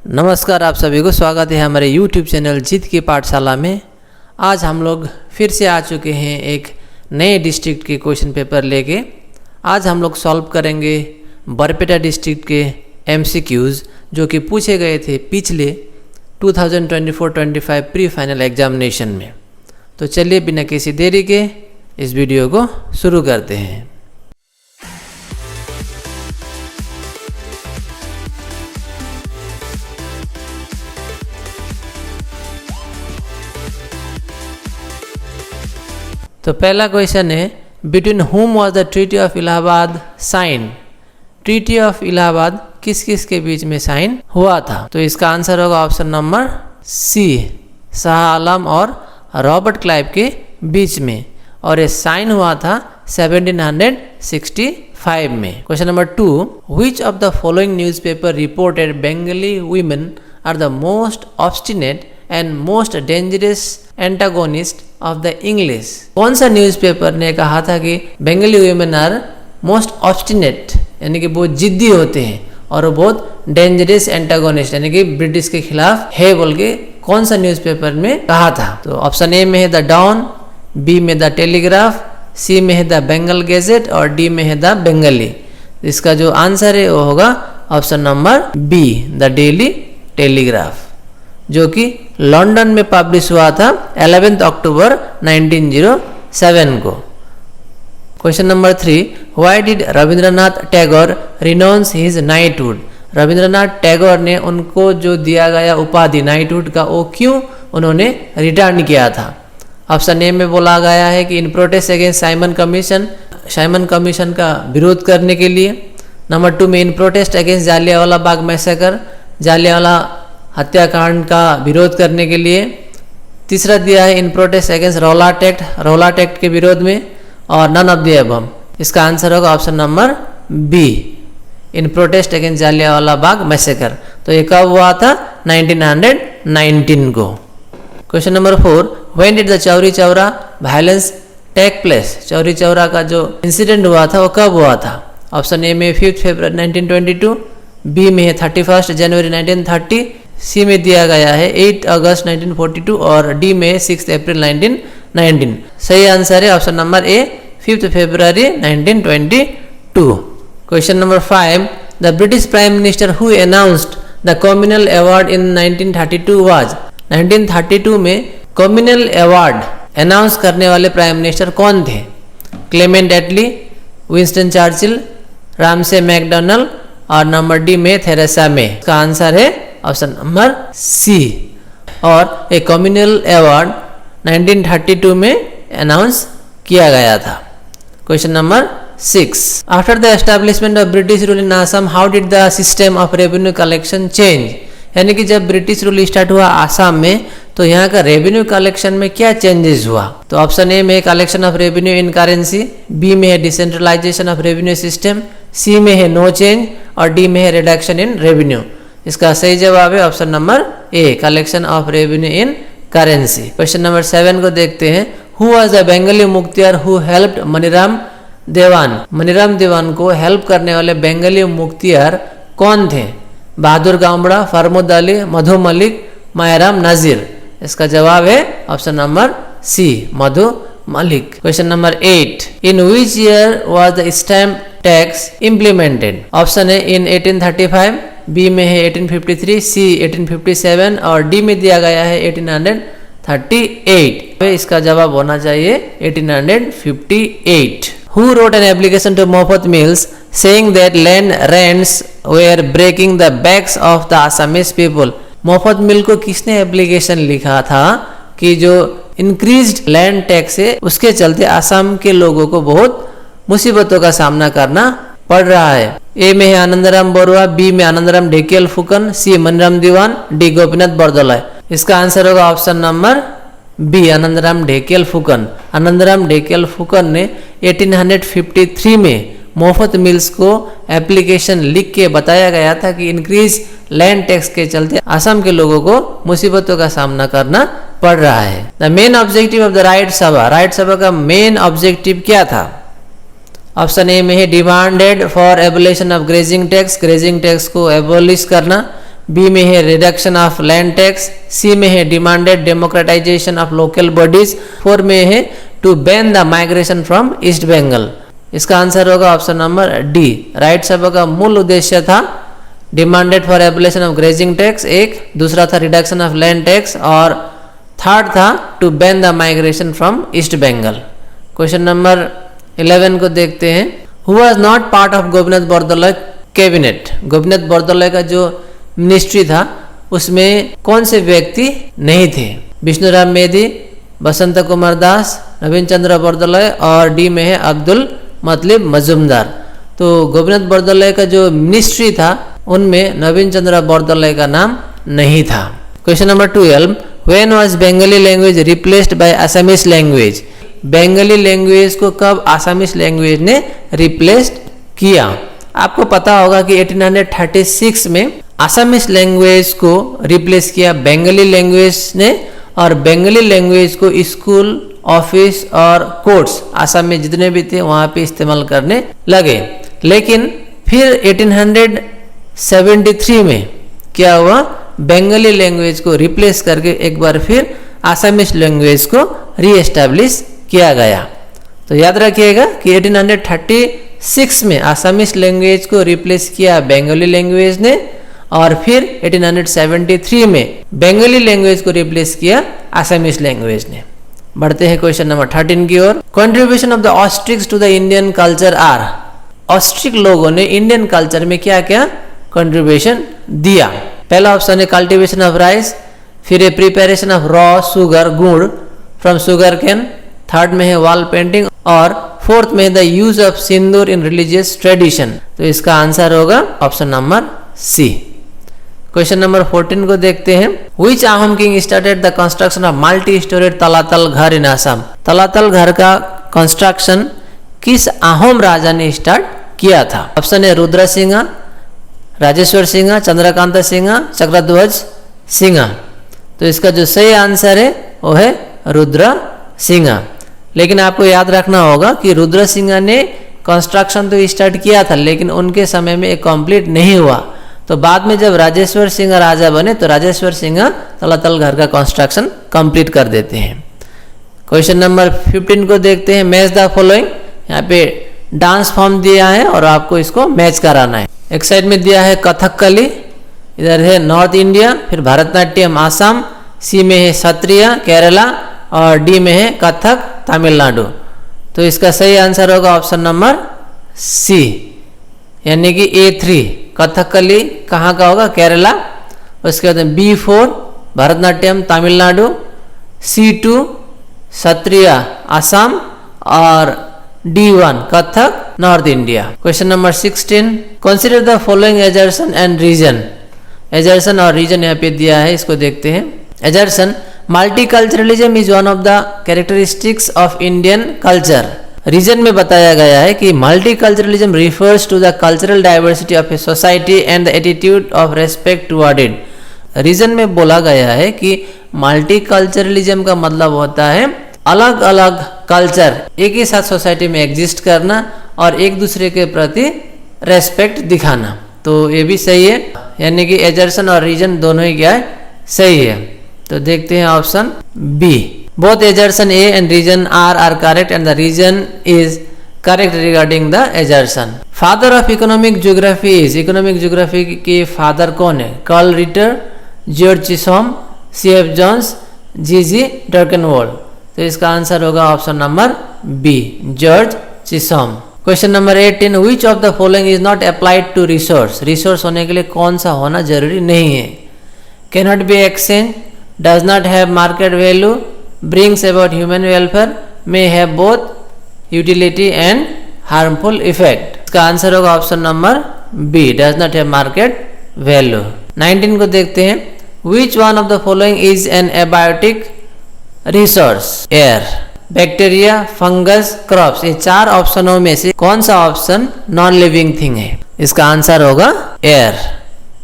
नमस्कार, आप सभी को स्वागत है हमारे YouTube चैनल जीत की पाठशाला में। आज हम लोग फिर से आ चुके हैं एक नए डिस्ट्रिक्ट के क्वेश्चन पेपर लेके। आज हम लोग सॉल्व करेंगे बरपेटा डिस्ट्रिक्ट के MCQs जो कि पूछे गए थे पिछले 2024-25 प्री फाइनल एग्जामिनेशन में। तो चलिए बिना किसी देरी के इस वीडियो को शुरू करते हैं। तो पहला क्वेश्चन है, between whom was the treaty of Allahabad sign. Treaty of Allahabad किस किस के बीच में साइन हुआ था? तो इसका आंसर होगा ऑप्शन नंबर सी, शाह आलम और रॉबर्ट क्लाइव के बीच में, और ये साइन हुआ था 1765 में। Question number 2, which of the following newspaper reported Bengali women are the most obstinate and most dangerous antagonist of the English. कौन सा न्यूज़पेपर ने कहा था कि Bengali women are most obstinate, यानी कि बहुत जिद्दी होते हैं, और वो बहुत डेंजरस एंटागोनिस्ट यानी कि ब्रिटिश के खिलाफ है बोल के कौन सा न्यूज़पेपर में कहा था? तो ऑप्शन ए में है द डॉन, बी में द टेलीग्राफ, सी में है द बंगाल गैजेट और डी में है द बंगाली। इसका जो आंसर है वो होगा option number B, the Daily Telegraph, जो कि लंदन में पब्लिश हुआ था 11 अक्टूबर 1907 को। Question number 3, why did Rabindranath Tagore renounce his knighthood. Rabindranath Tagore ने उनको जो दिया गया उपाधि नाइटहुड का वो क्यों उन्होंने रिटर्न किया था? ऑप्शन ए में बोला गया है कि इन प्रोटेस्ट अगेंस्ट साइमन कमीशन का विरोध करने के लिए। नंबर 2 में इन protest against Jallianwala Bagh massacre, Jallianwala हत्याकांड का विरोध करने के लिए। तीसरा दिया है इन प्रोटेस्ट अगेंस्ट रौलाट एक्ट के विरोध में, और नन ऑफ द एबव। इसका आंसर होगा ऑप्शन नंबर बी, इन protest against Jallianwala Bagh massacre. तो ये कब हुआ था? 1919 को। Question number 4, when did the Chauri Chaura violence take place. Chauri Chaura का जो इंसिडेंट हुआ था वो कब हुआ था? ऑप्शन ए में 5 फरवरी 1922, बी में है 31 जनवरी 1930, सी में दिया गया है 8 अगस्त 1942 और डी में 6 अप्रैल 1919। सही आंसर है option number A, 5 February 1922। Question number 5, the British prime minister who announced the communal award in 1932 was. 1932 में कम्युनल अवार्ड अनाउंस करने वाले प्राइम मिनिस्टर कौन थे? क्लेमेंट एटली, विंस्टन चर्चिल, रामसे मैकडोनल्ड और नंबर डी में थेरेसा मे। इसका answer है option number सी, और एक कम्युनल अवार्ड 1932 में अनाउंस किया गया था। Question number 6, after the establishment of British rule in Assam how did the system of revenue collection change. यानी कि जब ब्रिटिश रूल स्टार्ट हुआ आसाम में तो यहाँ का रेवेन्यू कलेक्शन में क्या चेंजेस हुआ? तो ऑप्शन ए में collection of revenue in currency, B में है decentralisation of revenue system, C में है नो चेंज और डी में है रिडक्शन इन रेवेन्यू। इसका सही जवाब है option number A, collection of revenue in currency. Question number 7 को देखते हैं, हु वाज द बंगाली मुख्तियार हु हेल्प्ड मनीराम देवान। मनीराम देवान को हेल्प करने वाले बंगाली मुख्तियार कौन थे? बहादुर गावड़ा, फरमुद अली, मधु मलिक, मायाराम नाजिर। इसका जवाब है option number C, Madhu Malik. Question number 8, in which year was the stamp tax implemented. Option है इन 1835, बी में है 1853, सी 1857 और डी में दिया गया है 1838। इसका जवाब होना चाहिए 1858। Who wrote an application to Moffat Mills saying that land rents were breaking the backs of the Assamese people? मोफत मिल को किसने एप्लीकेशन लिखा था कि जो इंक्रीज्ड लैंड टैक्स है उसके चलते आसाम के लोगों को बहुत मुसीबतों का सामना करना पड़ रहा है? ए में है आनंदराम बरुआ, बी में आनंदराम ढेकियल फुकन, सी मनीराम दीवान, डी गोपीनाथ बरदोलाई। इसका आंसर होगा option number B, Anandaram Dhekial Phukan. Anandaram Dhekial Phukan ने 1853 में मोफत मिल्स को एप्लीकेशन लिख के बताया गया था कि इंक्रीज लैंड टैक्स के चलते आसाम के लोगों को मुसीबतों का सामना करना पड़ रहा है। The main objective of the right सभा का मेन ऑब्जेक्टिव क्या था? ऑप्शन ए में है demanded for abolition of grazing tax को एबोलिश करना, बी में है reduction of land tax, C में है demanded democratization of local bodies, 4 में है to ban the migration from east Bengal. इसका आंसर होगा ऑप्शन नंबर डी। राइट सभा का मूल उद्देश्य था demanded for abolition of grazing tax एक, दूसरा था रिडक्शन ऑफ लैंड टैक्स और थर्ड था to ban the migration from east Bengal. Question number 11 को देखते हैं। Who was not part of Gopinath Bordoloi cabinet? Gopinath Bordoloi का जो मिनिस्ट्री था उसमें कौन से व्यक्ति नहीं थे? विष्णुराम मेधी, बसंत कुमार दास, नवीन चंद्र बरदलोई और डी में है अब्दुल मतलब मजुमदार। तो गोपीनाथ बरदलोई का जो मिनिस्ट्री था उनमें नवीन चंद्र बरदलोई का नाम नहीं था। Question number 12, when was Bengali language replaced by Assamese language? Bengali language को कब असमीज लैंग्वेज ने रिप्लेस्ड किया? आपको पता होगा कि 1836 में असमीज लैंग्वेज को रिप्लेस किया बंगाली लैंग्वेज ने, और बंगाली लैंग्वेज को स्कूल, ऑफिस और कोर्ट्स असम में जितने भी थे वहां पे इस्तेमाल करने लगे। लेकिन फिर 1873 में क्या हुआ? बंगाली लैंग्वेज को रिप्लेस करके एक बार फिर असमीज लैंग्वेज को रीएस्टैब्लिश किया गया। तो याद रखिएगा कि 1836 में असमीज लैंग्वेज को रिप्लेस किया बंगाली लैंग्वेज ने, और फिर 1873 में बंगाली लैंग्वेज को रिप्लेस किया असमीज लैंग्वेज ने। बढ़ते हैं क्वेश्चन नंबर 13 की ओर। Contribution of the Austrics to the Indian culture are? Austric लोगों ने इंडियन कल्चर में क्या क्या कंट्रीब्यूशन दिया? पहला ऑप्शन है कल्टीवेशन ऑफ राइस, फिर है preparation of raw sugar gur from sugar cane, third में है वॉल पेंटिंग और फोर्थ में the use of sindoor in religious tradition. तो इसका आंसर होगा option number C. Question number 14 को देखते हैं। Which Ahom king started the construction of multi storeyed Talatal ghar in Assam? तलातल घर का कंस्ट्रक्शन किस आहम राजा ने स्टार्ट किया था? ऑप्शन है रुद्र सिंह, राजेश्वर सिंह, चंद्रकांत सिंह, चक्रध्वज सिंह। तो इसका जो सही आंसर है वो है रुद्र सिंह। लेकिन आपको याद रखना होगा कि रुद्र सिंह ने कंस्ट्रक्शन तो स्टार्ट किया था लेकिन उनके समय में एक कंप्लीट नहीं हुआ। तो बाद में जब राजेश्वर सिंह राजा बने तो राजेश्वर सिंह तलातल घर का कंस्ट्रक्शन कंप्लीट कर देते हैं। क्वेश्चन नंबर 15 को देखते हैं। Match the following. यहाँ पे डांस फॉर्म दिया है और आपको इसको मैच कराना है। एक साइड में दिया है कथकली, इधर है नॉर्थ इंडिया, फिर भरतनाट्यम आसाम, सी में है सत्रिया केरला और डी में है कथक तमिलनाडु। तो इसका सही आंसर होगा ऑप्शन नंबर सी, यानी कि A3 कथकली कहाँ का होगा? केरला। उसके बाद B4 भरतनाट्यम तमिलनाडु, C2 सत्रिया आसाम और D1 Kathak north India. Question number 16, consider the following assertion and reason. Assertion और रीजन यहाँ पे दिया है, इसको देखते हैं। Assertion, multiculturalism is one of the characteristics of Indian culture. Reason में बताया गया है कि multiculturalism refers to the cultural diversity of a society and the attitude of respect toward it. Reason में बोला गया है कि मल्टीकल्चरलिज्म का मतलब होता है अलग अलग कल्चर एक ही साथ सोसाइटी में एग्जिस्ट करना और एक दूसरे के प्रति रेस्पेक्ट दिखाना। तो ये भी सही है, यानी कि एजर्सन और रीजन दोनों ही क्या है? सही है। तो देखते हैं option B. Both Ejerson A and region R are correct and the region is correct regarding the Ejerson. Father of economic geography is, economic geography के father कौन है? Karl Ritter, George Chisholm, C.F. Jones, G.G. Darkenwald. तो इसका answer होगा option number B, George Chisholm. Question number 18, which of the following is not applied to resource? Resource होने के लिए कौन सा होना जरूरी नहीं है? Cannot be exchange, does not have market value, brings about human welfare, may have both utility and harmful effect। इसका आंसर होगा option number B, does not have market value. 19 को देखते हैं। Which one of the following is an abiotic resource? Air, bacteria, fungus, crops. ये चार ऑप्शनों में से कौन सा ऑप्शन नॉन लिविंग थिंग है? इसका आंसर होगा एयर।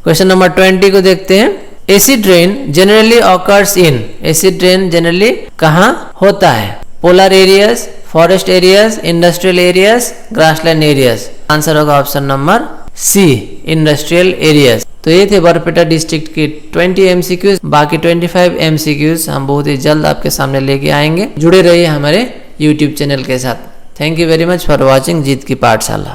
क्वेश्चन नंबर 20 को देखते हैं। Acid rain generally occurs in, acid rain generally कहाँ होता है? Polar areas, forest areas, industrial areas, grassland areas. Answer होगा option number C industrial areas. तो ये थे बरपेटा डिस्ट्रिक्ट के 20 MCQs। बाकी 25 MCQs हम बहुत ही जल्द आपके सामने लेके आएंगे। जुड़े रहिए हमारे YouTube चैनल के साथ। Thank you very much for watching Jeet Ki पाठशाला।